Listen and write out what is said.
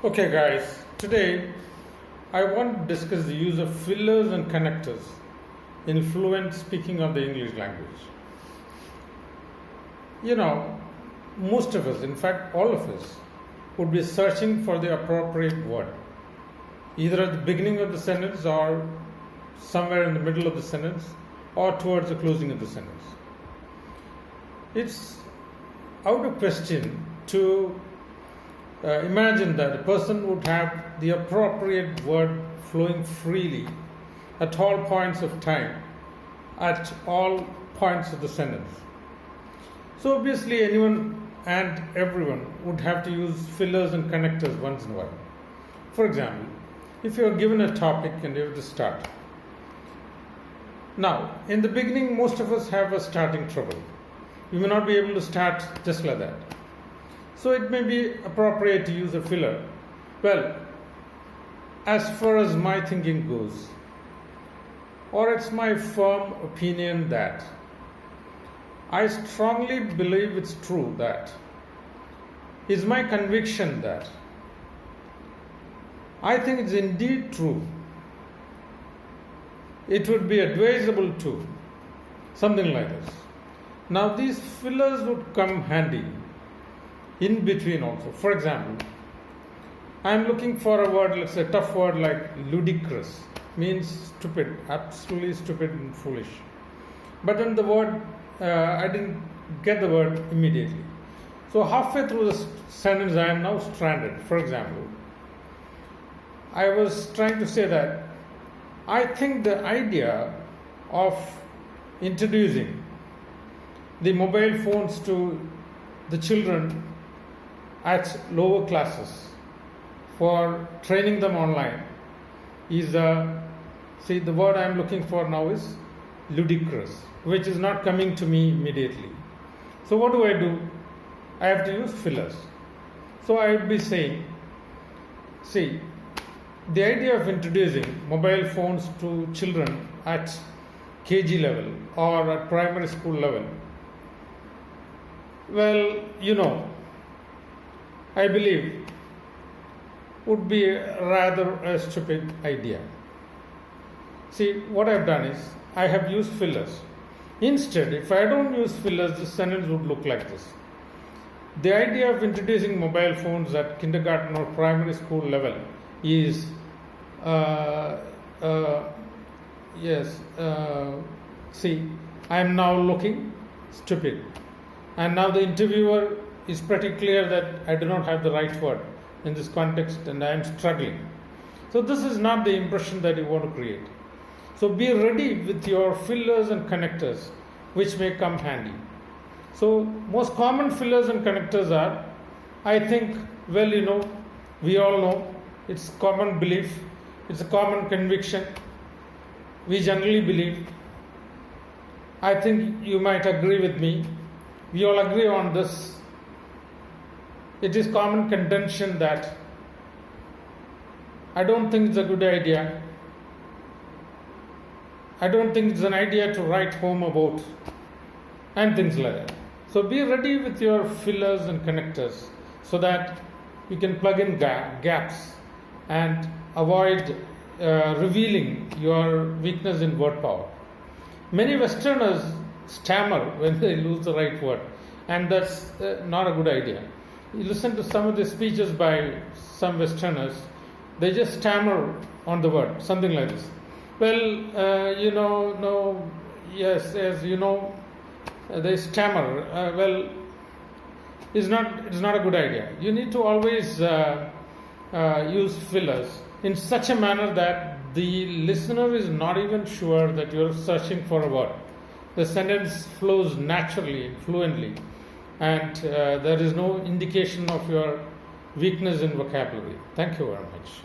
Okay, guys, today I want to discuss the use of fillers and connectors in fluent speaking of the English language. You know, most of us, in fact, all of us, would be searching for the appropriate word, either at the beginning of the sentence or somewhere in the middle of the sentence or towards the closing of the sentence. It's out of question to imagine that a person would have the appropriate word flowing freely at all points of time, at all points of the sentence. So obviously anyone and everyone would have to use fillers and connectors once in a while. For example, if you are given a topic and you have to start. Now, in the beginning, most of us have a starting trouble. You may not be able to start just like that. So it may be appropriate to use a filler. Well, as far as my thinking goes, or it's my firm opinion that I strongly believe it's true that is my conviction that I think it's indeed true. It would be advisable to something like this. Now these fillers would come handy in between also. For example, I am looking for a word, let's say a tough word like ludicrous, means stupid, absolutely stupid and foolish. But then the word, I didn't get the word immediately. So halfway through the sentence, I am now stranded. For example, I was trying to say that I think the idea of introducing the mobile phones to the children at lower classes for training them online is see, the word I am looking for now is ludicrous, which is not coming to me immediately. So what do? I have to use fillers. So I would be saying, see, the idea of introducing mobile phones to children at KG level or at primary school level, well, I believe would be rather a stupid idea. See, what I've done is I have used fillers. Instead, if I don't use fillers, the sentence would look like this. The idea of introducing mobile phones at kindergarten or primary school level is see, I am now looking stupid. And now the interviewer is pretty clear that I do not have the right word in this context and I am struggling. So this is not the impression that you want to create. So be ready with your fillers and connectors, which may come handy. So most common fillers and connectors are, I think, we all know, it's common belief, it's a common conviction. We generally believe. I think you might agree with me. We all agree on this. It is common contention that I don't think it's a good idea. I don't think it's an idea to write home about, and things like that. So be ready with your fillers and connectors so that you can plug in gaps and avoid revealing your weakness in word power. Many Westerners stammer when they lose the right word, and that's not a good idea. You listen to some of the speeches by some Westerners, they just stammer on the word, something like this. Well, no, yes, they stammer. Well, it's not a good idea. You need to always use fillers in such a manner that the listener is not even sure that you're searching for a word. The sentence flows naturally, fluently, and there is no indication of your weakness in vocabulary. Thank you very much.